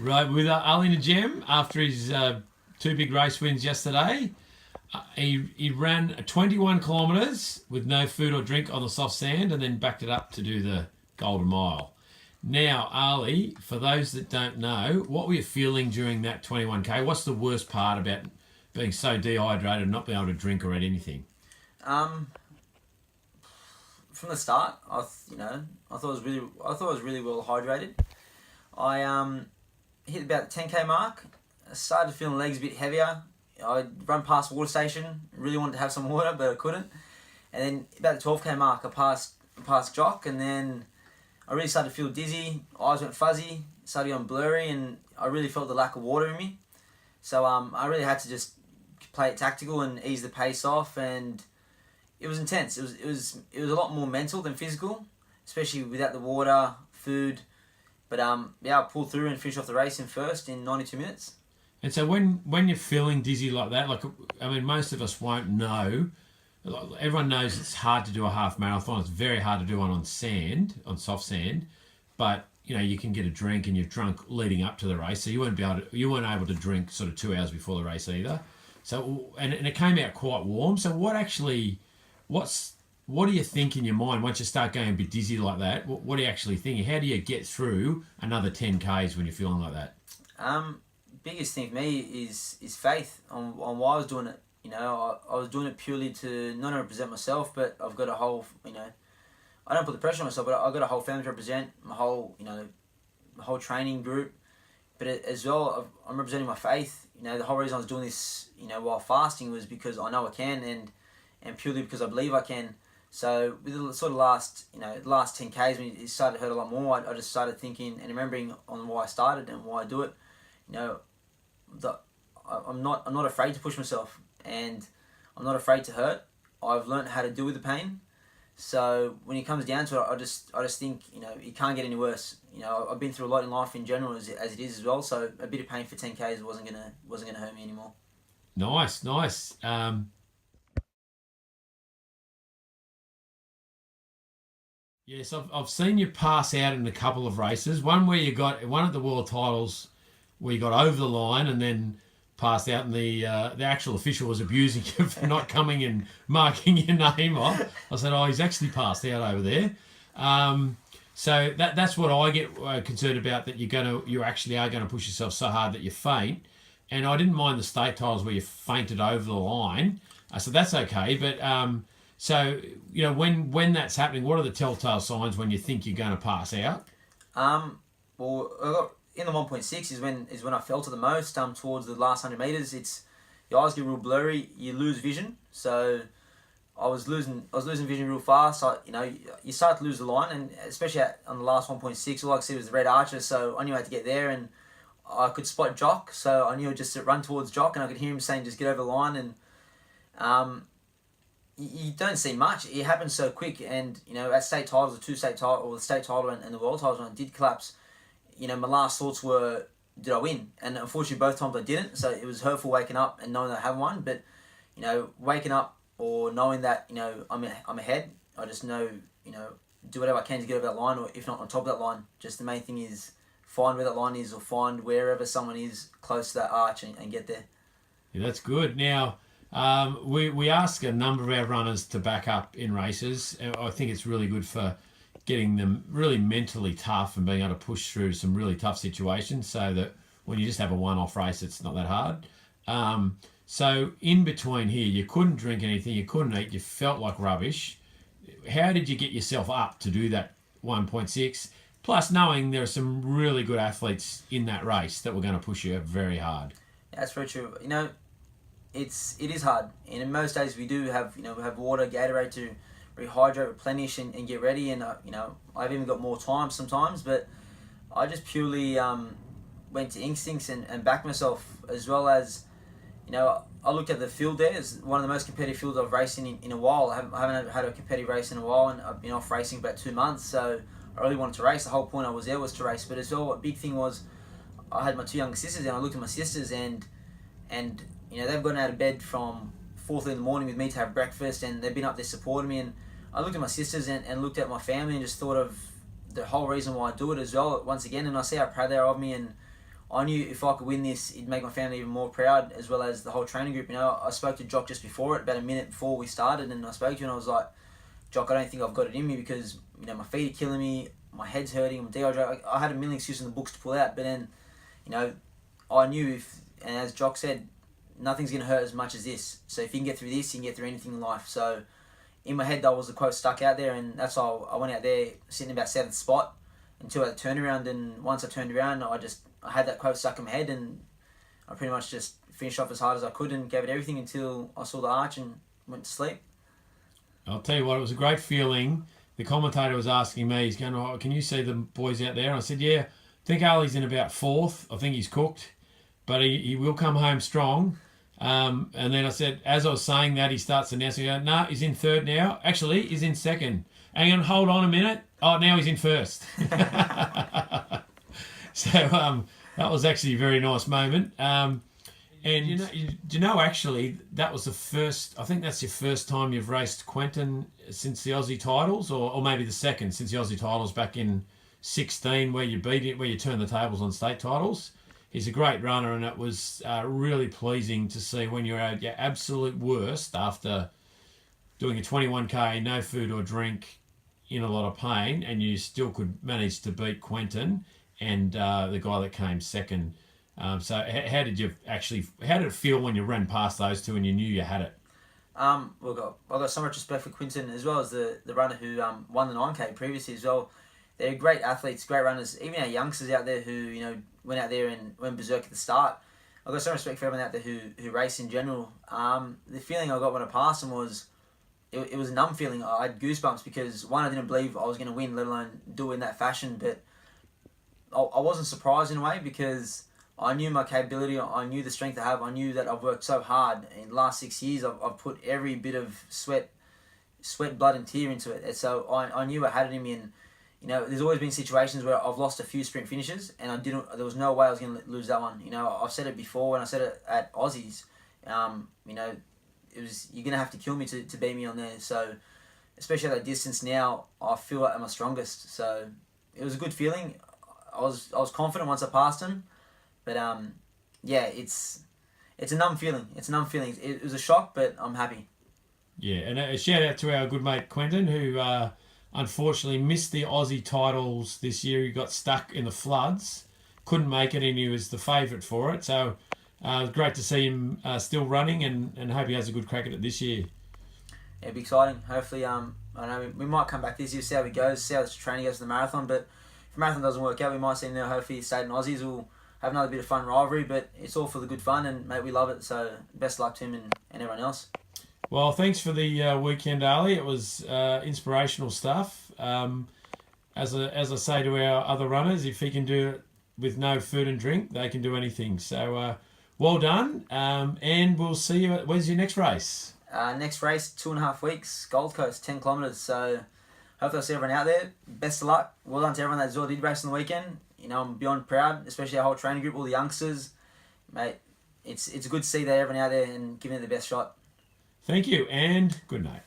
Right, with Ali Najem, after his two big race wins yesterday, he ran 21 kilometres with no food or drink on the soft sand and then backed it up to do the Golden Mile. Now, Ali, for those that don't know, what were you feeling during that 21K? What's the worst part about being so dehydrated and not being able to drink or eat anything? Um, from the start, I thought I was really well hydrated. I hit about the 10k mark. I started feeling legs a bit heavier. I run past the water station. Really wanted to have some water, but I couldn't. And then about the 12k mark, I passed Jock, and then I really started to feel dizzy. Eyes went fuzzy, started going blurry, and I really felt the lack of water in me. So I really had to just play it tactical and ease the pace off, and it was intense. It was a lot more mental than physical, especially without the water, food. But I pulled through and finished off the race in first in 92 minutes. And so when you're feeling dizzy like that, most of us won't know. Everyone knows it's hard to do a half marathon. It's very hard to do one on sand, on soft sand. But you can get a drink, and you've drunk leading up to the race, so you weren't able to drink sort of 2 hours before the race either. So and it came out quite warm. So what do you think in your mind once you start going a bit dizzy like that? What are you actually thinking? How do you get through another 10Ks when you're feeling like that? Biggest thing for me is faith on why I was doing it. I was doing it purely to not only represent myself, but I've got a whole, I don't put the pressure on myself, but I've got a whole family to represent, my whole training group. But as well, I'm representing my faith. The whole reason I was doing this, while fasting was because I know I can, and purely because I believe I can. So with the sort of last 10Ks, when it started to hurt a lot more, I just started thinking and remembering on why I started and why I do it. I'm not afraid to push myself, and I'm not afraid to hurt. I've learned how to deal with the pain. So when it comes down to it, I just think it can't get any worse. I've been through a lot in life in general as it is as well. So a bit of pain for 10Ks wasn't gonna hurt me anymore. Nice. Yes, I've seen you pass out in a couple of races. One where you got one at the world titles, where you got over the line and then passed out, and the actual official was abusing you for not coming and marking your name off. I said, "Oh, he's actually passed out over there." So that's what I get concerned about. That you actually are gonna push yourself so hard that you faint. And I didn't mind the state titles where you fainted over the line, so that's okay. But so when that's happening, what are the telltale signs when you think you're going to pass out? Well, in the 1.6 is when I felt it the most. Towards the last 100 meters, your eyes get real blurry. You lose vision. So I was losing vision real fast. You start to lose the line, and especially on the last 1.6, all I could see was the red arches. So I knew I had to get there, and I could spot Jock. So I knew just to run towards Jock, and I could hear him saying, "Just get over the line." And you don't see much. It happens so quick, and at state titles, the state title and the world titles, when I did collapse, my last thoughts were, did I win? And unfortunately, both times I didn't. So it was hurtful waking up and knowing that I haven't won. But waking up or knowing that I'm ahead, I just know do whatever I can to get over that line, or if not on top of that line. Just the main thing is find where that line is, or find wherever someone is close to that arch and get there. Yeah, that's good. Now, we ask a number of our runners to back up in races. I think it's really good for getting them really mentally tough and being able to push through some really tough situations, so that when you just have a one-off race, it's not that hard. So in between here, you couldn't drink anything, you couldn't eat, you felt like rubbish. How did you get yourself up to do that 1.6? Plus knowing there are some really good athletes in that race that were going to push you very hard. That's very true. It is hard, and in most days we do have we have water, Gatorade to rehydrate, replenish, and get ready. And I've even got more time sometimes, but I just purely went to instincts and backed myself, as well as I looked at the field there as one of the most competitive fields I've raced in a while. I haven't had a competitive race in a while, and I've been off racing about 2 months, so I really wanted to race. The whole point I was there was to race. But as well, a big thing was I had my two younger sisters, and I looked at my sisters, and they've gotten out of bed from 4:30 in the morning with me to have breakfast, and they've been up there supporting me. And I looked at my sisters and looked at my family and just thought of the whole reason why I do it as well, once again. And I see how proud they are of me, and I knew if I could win this, it'd make my family even more proud, as well as the whole training group. You know, I spoke to Jock just before it, about a minute before we started, and I spoke to him and I was like, Jock, I don't think I've got it in me because, you know, my feet are killing me, my head's hurting, I'm dehydrated. I had a million excuses in the books to pull out, but then, you know, I knew and as Jock said, nothing's going to hurt as much as this. So if you can get through this, you can get through anything in life. So in my head, that was the quote stuck out there, and that's why I went out there sitting about 7th spot until I turned around. And once I turned around, I had that quote stuck in my head, and I pretty much just finished off as hard as I could and gave it everything until I saw the arch and went to sleep. I'll tell you what, it was a great feeling. The commentator was asking me, he's going, "Oh, can you see the boys out there?" And I said, "Yeah, I think Ali's in about 4th. I think he's cooked, but he will come home strong." And then I said, as I was saying that, he starts announcing, "No, he's in 3rd now. Actually, he's in 2nd. Hang on, hold on a minute. Oh, now he's in 1st." So that was actually a very nice moment. And you know, actually, that was the first. I think that's your first time you've raced Quentin since the Aussie titles, or maybe the second since the Aussie titles back in 16, where you beat it, where you turned the tables on state titles. He's a great runner, and it was really pleasing to see when you're at your absolute worst after doing a 21k, no food or drink, in a lot of pain, and you still could manage to beat Quentin and the guy that came second. So how did it feel when you ran past those two and you knew you had it? Well, I've got so much respect for Quinton, as well as the runner who won the 9k previously as well. They're great athletes, great runners. Even our youngsters out there who, you know, went out there and went berserk at the start. I've got so much respect for everyone out there who race in general. The feeling I got when I passed them was, it was a numb feeling. I had goosebumps because, one, I didn't believe I was going to win, let alone do it in that fashion. But I wasn't surprised in a way, because I knew my capability, I knew the strength I have, I knew that I've worked so hard. In the last 6 years, I've put every bit of sweat, blood and tear into it. And so I knew I had it in me. And, you know, there's always been situations where I've lost a few sprint finishes and there was no way I was going to lose that one. You know, I've said it before when I said it at Aussies. You know, you're going to have to kill me to beat me on there. So, especially at that distance now, I feel at my strongest. So, it was a good feeling. I was confident once I passed him. But yeah, it's a numb feeling. It was a shock, but I'm happy. Yeah, and a shout out to our good mate Quentin, who unfortunately missed the Aussie titles this year. He got stuck in the floods, couldn't make it, and he was the favourite for it. So it was great to see him still running, and hope he has a good crack at it this year. Yeah, it'll be exciting. Hopefully, I know we might come back this year, see how he goes, see how the training goes for the marathon. But if the marathon doesn't work out, we might see him there. Hopefully, State and Aussies will have another bit of fun rivalry, but it's all for the good fun, and mate, we love it. So best luck to him and everyone else. Well, thanks for the weekend, Ali. It was inspirational stuff. As I say to our other runners, if he can do it with no food and drink, they can do anything. So well done, and we'll see you. When's your next race? Next race, 2.5 weeks, Gold Coast, 10 kilometres. So hopefully I'll see everyone out there. Best of luck. Well done to everyone that did race on the weekend. You know, I'm beyond proud, especially our whole training group, all the youngsters. Mate, it's good to see that everyone out there and giving it the best shot. Thank you, and good night.